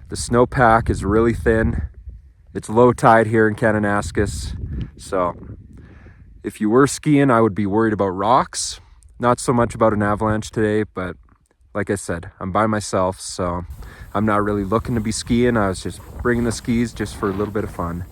The snowpack is really thin. It's low tide here in Kananaskis, so if you were skiing, I would be worried about rocks. Not so much about an avalanche today, but like I said, I'm by myself, so I'm not really looking to be skiing. I was just bringing the skis just for a little bit of fun.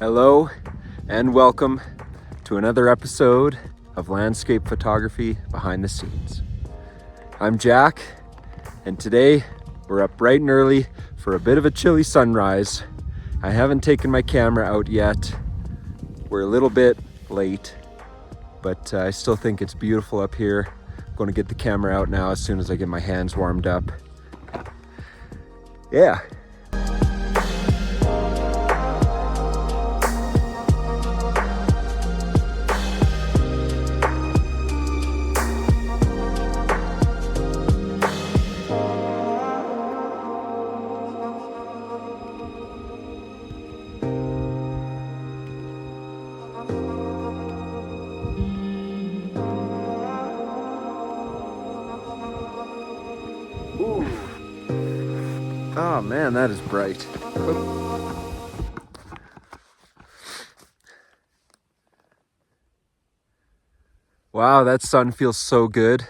Hello and welcome to another episode of Landscape Photography Behind the Scenes. I'm Jack, and today we're up bright and early for a bit of a chilly sunrise. I haven't taken my camera out yet. We're a little bit late, but I still think it's beautiful up here. I'm going to get the camera out now as soon as I get my hands warmed up. Yeah. Ooh. Oh man, that is bright. Wow, that sun feels so good.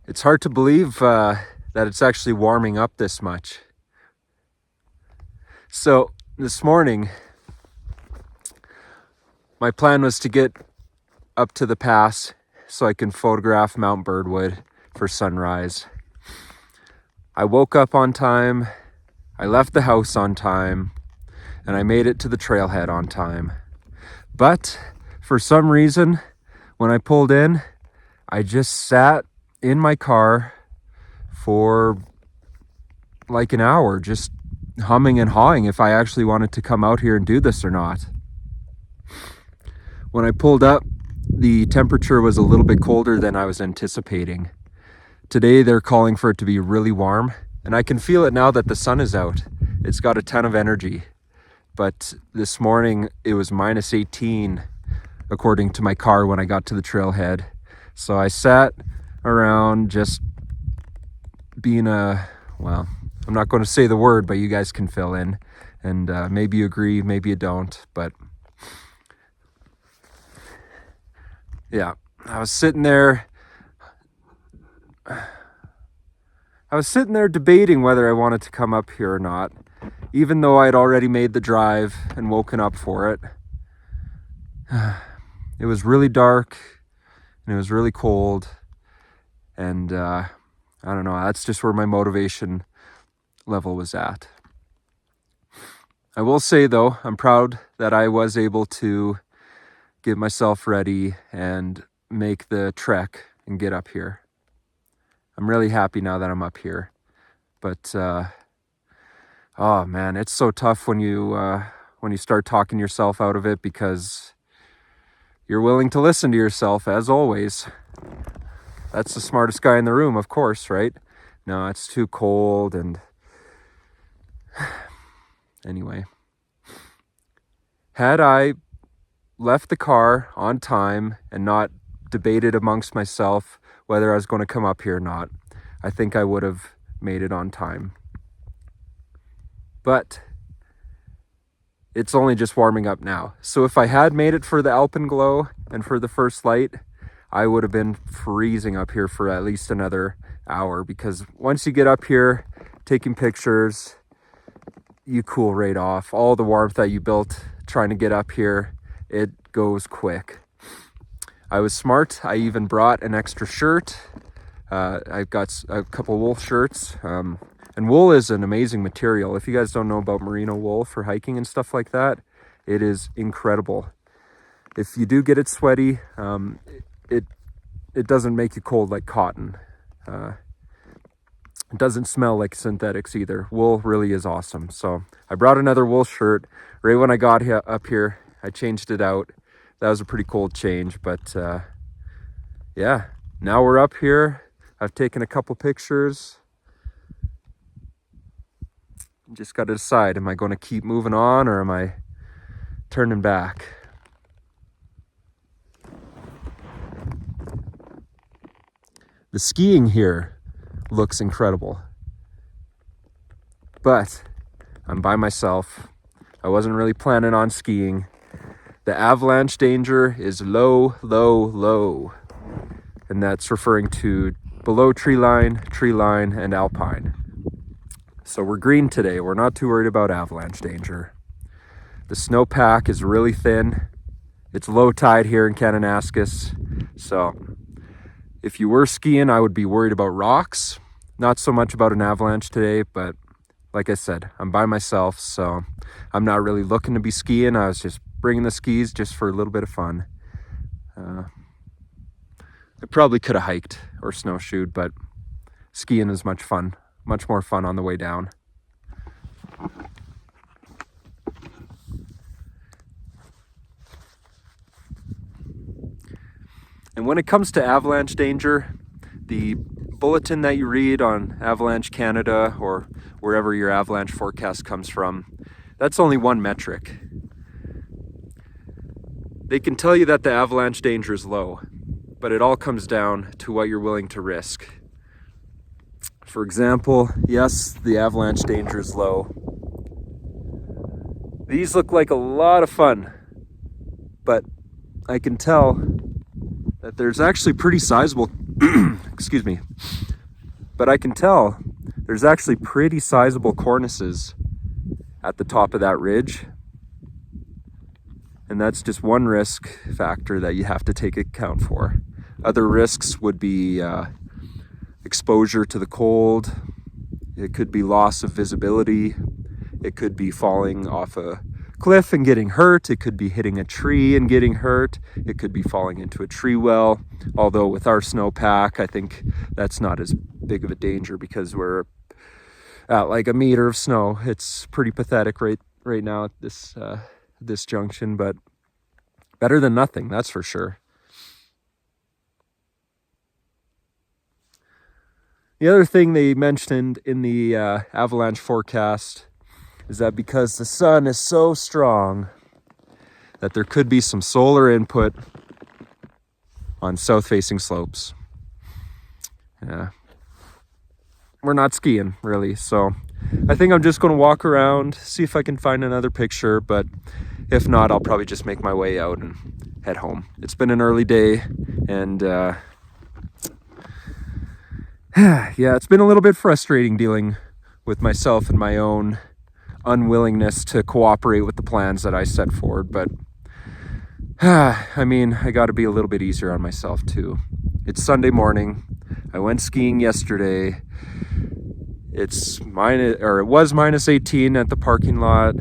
It's hard to believe that it's actually warming up this much. So this morning, my plan was to get up to the pass so I can photograph Mount Birdwood for sunrise. I woke up on time, I left the house on time, and I made it to the trailhead on time. But for some reason, when I pulled in, I just sat in my car for like an hour, just humming and hawing if I actually wanted to come out here and do this or not. When I pulled up, the temperature was a little bit colder than I was anticipating. Today they're calling for it to be really warm, and I can feel it now that the sun is out. It's got a ton of energy. But this morning it was minus 18 according to my car when I got to the trailhead. So I sat around just being well, I'm not going to say the word, but you guys can fill in. And maybe you agree, maybe you don't, but yeah, I was sitting there debating whether I wanted to come up here or not, even though I'd already made the drive and woken up for it. It was really dark and it was really cold, and I don't know, that's just where my motivation level was at. I will say though, I'm proud that I was able to get myself ready and make the trek and get up here. I'm really happy now that I'm up here. But oh man, it's so tough when you start talking yourself out of it, because you're willing to listen to yourself, as always. That's the smartest guy in the room, of course, right? No, it's too cold, and anyway. Had I left the car on time and not debated amongst myself whether I was going to come up here or not, I think I would have made it on time. But it's only just warming up now. So if I had made it for the alpenglow and for the first light, I would have been freezing up here for at least another hour, because once you get up here taking pictures, you cool right off. All the warmth that you built trying to get up here, it goes quick. I was smart. I even brought an extra shirt. I've got a couple wool shirts. And wool is an amazing material. If you guys don't know about merino wool for hiking and stuff like that, it is incredible. If you do get it sweaty, it doesn't make you cold like cotton. It doesn't smell like synthetics either. Wool really is awesome. So I brought another wool shirt. Right when I got up here, I changed it out. That was a pretty cold change, but yeah, now we're up here. I've taken a couple pictures. Just got to decide, am I going to keep moving on or am I turning back? The skiing here looks incredible, but I'm by myself. I wasn't really planning on skiing. The avalanche danger is low, low, low, and that's referring to below tree line, and alpine. So we're green today. We're not too worried about avalanche danger. The snowpack is really thin. It's low tide here in Kananaskis. So if you were skiing, I would be worried about rocks. Not so much about an avalanche today, but like I said, I'm by myself, so I'm not really looking to be skiing. I was just bringing the skis just for a little bit of fun. I probably could have hiked or snowshoed, but skiing is much more fun on the way down. And when it comes to avalanche danger, the bulletin that you read on Avalanche Canada or wherever your avalanche forecast comes from, that's only one metric. They can tell you that the avalanche danger is low, but it all comes down to what you're willing to risk. For example, yes, the avalanche danger is low. These look like a lot of fun, but I can tell that there's actually pretty sizable, excuse me, but I can tell there's actually pretty sizable cornices at the top of that ridge. And that's just one risk factor that you have to take account for. Other risks would be exposure to the cold. It could be loss of visibility. It could be falling off a cliff and getting hurt. It could be hitting a tree and getting hurt. It could be falling into a tree well. Although with our snowpack, I think that's not as big of a danger because we're at like a meter of snow. It's pretty pathetic right now at this junction, but better than nothing, that's for sure. The other thing they mentioned in the avalanche forecast is that because the sun is so strong that there could be some solar input on south-facing slopes. Yeah. We're not skiing, really, so I think I'm just going to walk around, see if I can find another picture, but if not, I'll probably just make my way out and head home. It's been an early day, and yeah, it's been a little bit frustrating dealing with myself and my own unwillingness to cooperate with the plans that I set forward, but I mean, I got to be a little bit easier on myself too. It's Sunday morning. I went skiing yesterday. It was minus 18 at the parking lot.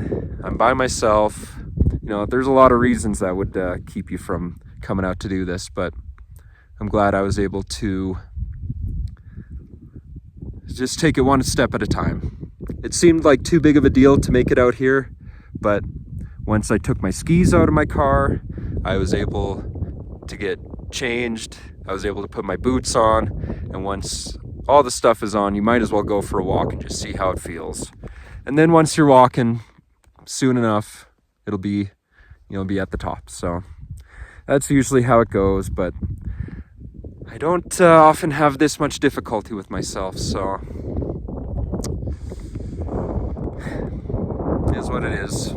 I'm by myself. You know, there's a lot of reasons that would keep you from coming out to do this, but I'm glad I was able to just take it one step at a time. It seemed like too big of a deal to make it out here, but once I took my skis out of my car, I was able to get changed. I was able to put my boots on, and once all the stuff is on, you might as well go for a walk and just see how it feels. And then once you're walking, soon enough, it'll be, you'll be at the top. So that's usually how it goes, but I don't often have this much difficulty with myself, so it is what it is.